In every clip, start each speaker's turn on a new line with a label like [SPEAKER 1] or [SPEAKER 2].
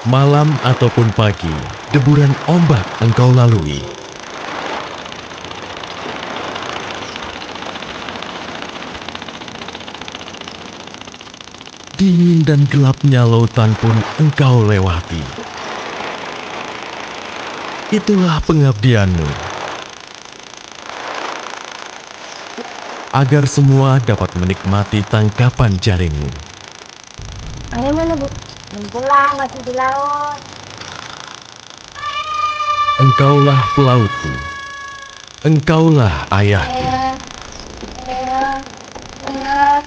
[SPEAKER 1] Malam ataupun pagi, deburan ombak engkau lalui. Dingin dan gelapnya lautan pun engkau lewati. Itulah pengabdianmu, agar semua dapat menikmati tangkapan jaringmu.
[SPEAKER 2] Ayo mana Bu? Belum pulang, masih di laut.
[SPEAKER 1] Engkaulah pelautku, engkaulah ayahku.
[SPEAKER 2] Ayah, ayah.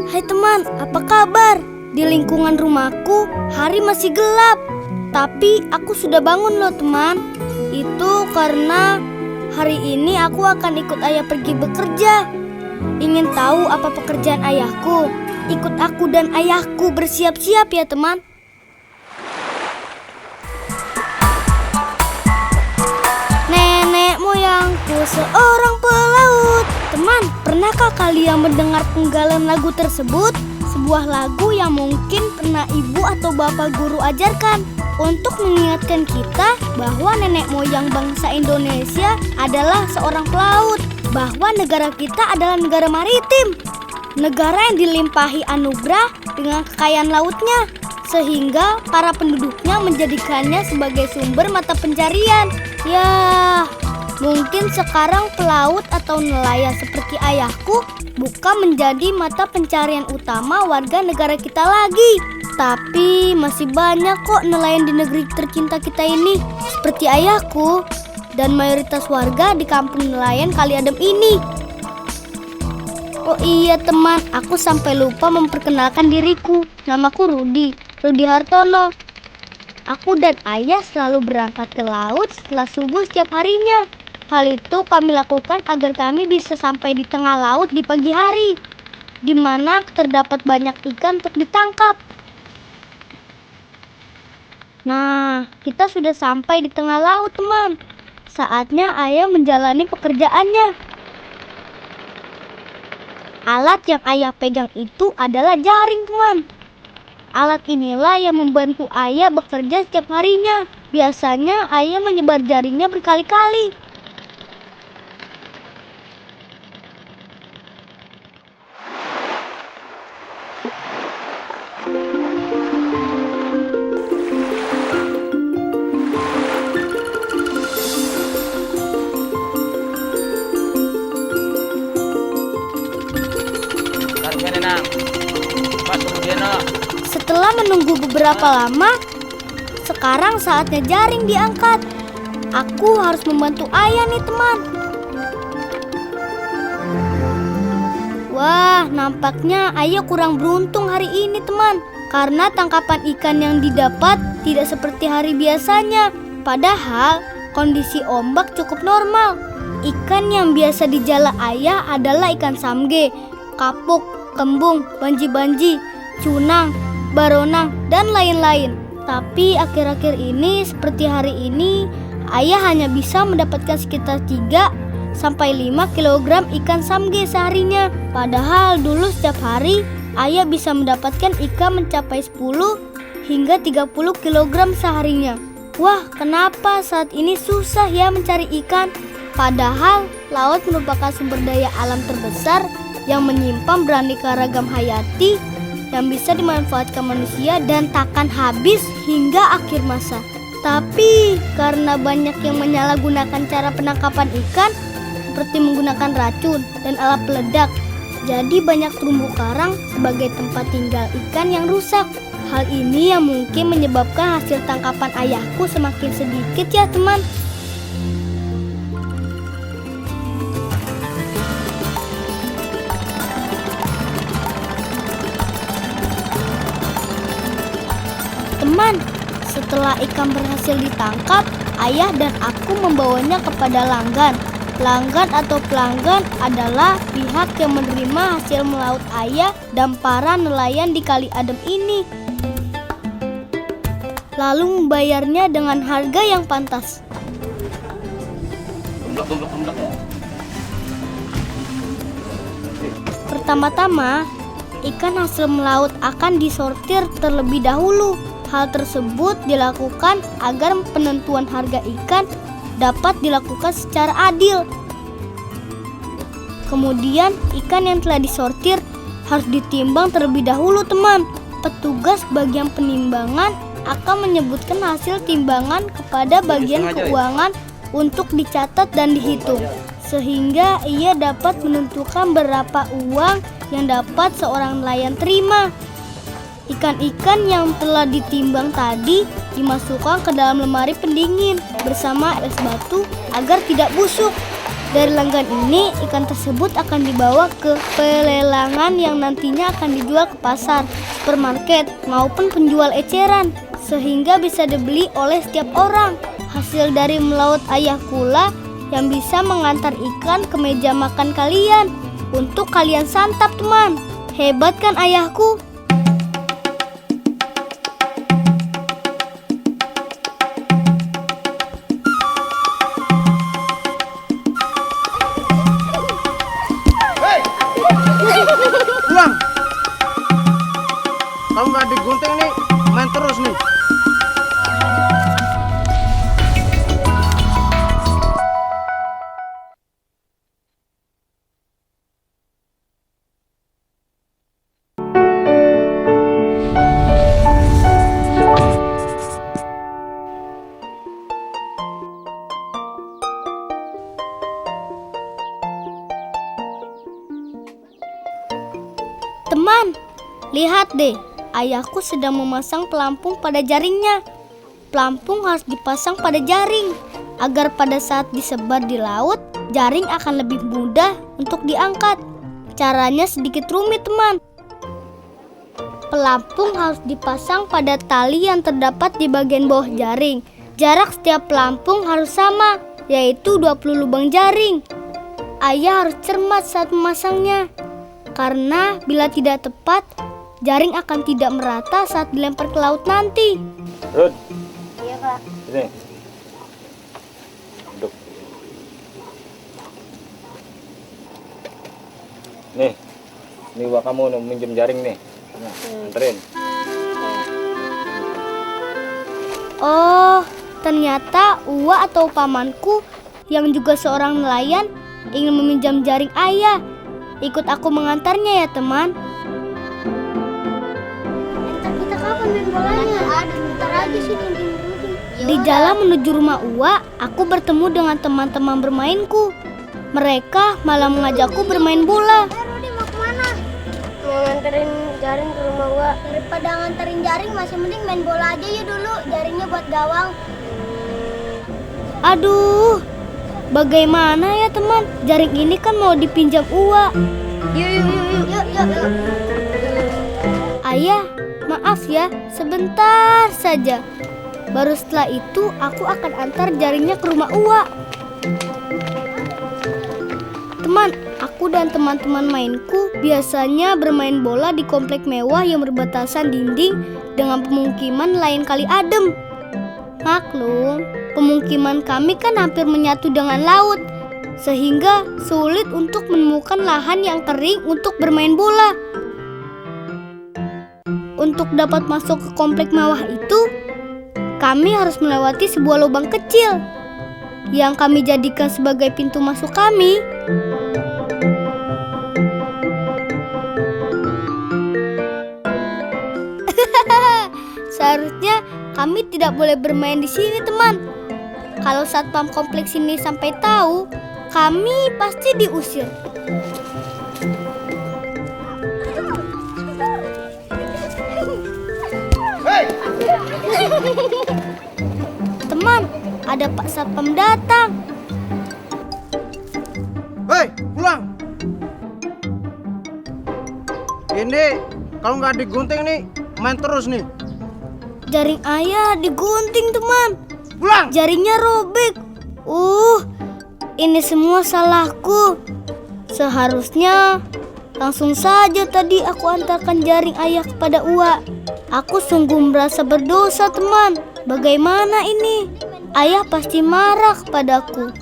[SPEAKER 3] Hai teman, apa kabar? Di lingkungan rumahku, hari masih gelap. Tapi aku sudah bangun loh teman. Itu karena hari ini aku akan ikut ayah pergi bekerja. Ingin tahu apa pekerjaan ayahku? Ikut aku dan ayahku bersiap-siap ya teman. Nenek moyangku seorang pelaut. Teman, pernahkah kalian mendengar penggalan lagu tersebut? Sebuah lagu yang mungkin pernah ibu atau bapak guru ajarkan untuk mengingatkan kita bahwa nenek moyang bangsa Indonesia adalah seorang pelaut, bahwa negara kita adalah negara maritim, negara yang dilimpahi anugerah dengan kekayaan lautnya, sehingga para penduduknya menjadikannya sebagai sumber mata pencarian. Ya, mungkin sekarang pelaut atau nelayan seperti ayahku bukan menjadi mata pencarian utama warga negara kita lagi. Tapi masih banyak kok nelayan di negeri tercinta kita ini, seperti ayahku dan mayoritas warga di kampung nelayan Kali Adem ini. Oh iya teman, aku sampai lupa memperkenalkan diriku. Namaku Rudi Hartono. Aku dan ayah selalu berangkat ke laut setelah subuh setiap harinya. Hal itu kami lakukan agar kami bisa sampai di tengah laut di pagi hari, di mana terdapat banyak ikan untuk ditangkap. Nah, kita sudah sampai di tengah laut, teman. Saatnya ayah menjalani pekerjaannya. Alat yang ayah pegang itu adalah jaring, teman. Alat inilah yang membantu ayah bekerja setiap harinya. Biasanya ayah menyebar jaringnya berkali-kali. Setelah menunggu beberapa lama, sekarang saatnya jaring diangkat. Aku harus membantu ayah nih teman. Wah, nampaknya ayah kurang beruntung hari ini teman, karena tangkapan ikan yang didapat tidak seperti hari biasanya. Padahal kondisi ombak cukup normal. Ikan yang biasa dijala ayah adalah ikan samge, kapuk, kembung, banji-banji, cunang, baronang, dan lain-lain. Tapi akhir-akhir ini seperti hari ini, ayah hanya bisa mendapatkan sekitar 3-5 kg ikan samge seharinya. Padahal dulu setiap hari ayah bisa mendapatkan ikan mencapai 10 hingga 30 kg seharinya. Wah, kenapa saat ini susah ya mencari ikan? Padahal laut merupakan sumber daya alam terbesar yang menyimpan beraneka ragam hayati yang bisa dimanfaatkan manusia dan takkan habis hingga akhir masa. Tapi karena banyak yang menyalahgunakan cara penangkapan ikan seperti menggunakan racun dan alat peledak, jadi banyak terumbu karang sebagai tempat tinggal ikan yang rusak. Hal ini yang mungkin menyebabkan hasil tangkapan ayahku semakin sedikit ya teman. Teman, setelah ikan berhasil ditangkap, ayah dan aku membawanya kepada langgan Pelanggan atau pelanggan adalah pihak yang menerima hasil melaut ayah dan para nelayan di Kali Adem ini, lalu membayarnya dengan harga yang pantas. Pertama-tama, ikan hasil melaut akan disortir terlebih dahulu. Hal tersebut dilakukan agar penentuan harga ikan dapat dilakukan secara adil. Kemudian, ikan yang telah disortir harus ditimbang terlebih dahulu, teman. Petugas bagian penimbangan akan menyebutkan hasil timbangan kepada bagian keuangan untuk dicatat dan dihitung, sehingga ia dapat menentukan berapa uang yang dapat seorang nelayan terima. Ikan-ikan yang telah ditimbang tadi dimasukkan ke dalam lemari pendingin bersama es batu agar tidak busuk. Dari langgan ini, ikan tersebut akan dibawa ke pelelangan yang nantinya akan dijual ke pasar, supermarket, maupun penjual eceran, sehingga bisa dibeli oleh setiap orang. Hasil dari melaut ayah pula yang bisa mengantar ikan ke meja makan kalian untuk kalian santap, teman. Hebat kan ayahku?
[SPEAKER 4] Pulang! Kalau nggak digunting nih, main terus nih.
[SPEAKER 3] Teman, lihat deh, ayahku sedang memasang pelampung pada jaringnya. Pelampung harus dipasang pada jaring, agar pada saat disebar di laut, jaring akan lebih mudah untuk diangkat. Caranya sedikit rumit, teman. Pelampung harus dipasang pada tali yang terdapat di bagian bawah jaring. Jarak setiap pelampung harus sama, yaitu 20 lubang jaring. Ayah harus cermat saat memasangnya, karena bila tidak tepat, jaring akan tidak merata saat dilempar ke laut nanti.
[SPEAKER 4] Rud.
[SPEAKER 2] Iya, Kak.
[SPEAKER 4] Sini. Duduk. Nih, ini Wak kamu minjem jaring nih. Nah, anterin.
[SPEAKER 3] Oh, ternyata Uwa atau pamanku yang juga seorang nelayan ingin meminjam jaring ayah. Ikut aku mengantarnya ya, teman. Kita kapan main bolanya? Ada bentar aja sih. Di jalan menuju rumah Uwa, aku bertemu dengan teman-teman bermainku. Mereka malah mengajakku bermain bola.
[SPEAKER 2] Rudi mau kemana? Mau nganterin jaring ke rumah gua.
[SPEAKER 3] Daripada nganterin jaring, masih mending main bola aja ya dulu. Jaringnya buat gawang. Aduh, bagaimana ya teman? Jaring ini kan mau dipinjam Uwa. Yuk. Ayah, maaf ya, sebentar saja. Baru setelah itu aku akan antar jaringnya ke rumah Uwa. Teman, aku dan teman-teman mainku biasanya bermain bola di komplek mewah yang berbatasan dinding dengan pemukiman nelayan Kali Adem. Maklum, pemukiman kami kan hampir menyatu dengan laut, sehingga sulit untuk menemukan lahan yang kering untuk bermain bola. Untuk dapat masuk ke komplek mewah itu, kami harus melewati sebuah lubang kecil yang kami jadikan sebagai pintu masuk kami. Seharusnya kami tidak boleh bermain di sini, teman. Kalau satpam kompleks ini sampai tahu, kami pasti diusir. Teman, ada Pak Satpam datang.
[SPEAKER 4] Hei, pulang! Ini kalau nggak digunting nih, main terus nih.
[SPEAKER 3] Jaring ayah digunting, teman.
[SPEAKER 4] Pulang!
[SPEAKER 3] Jaringnya robek. ini semua salahku. Seharusnya langsung saja tadi aku antarkan jaring ayah kepada Uwa. Aku sungguh merasa berdosa, teman. Bagaimana ini? Ayah pasti marah kepadaku.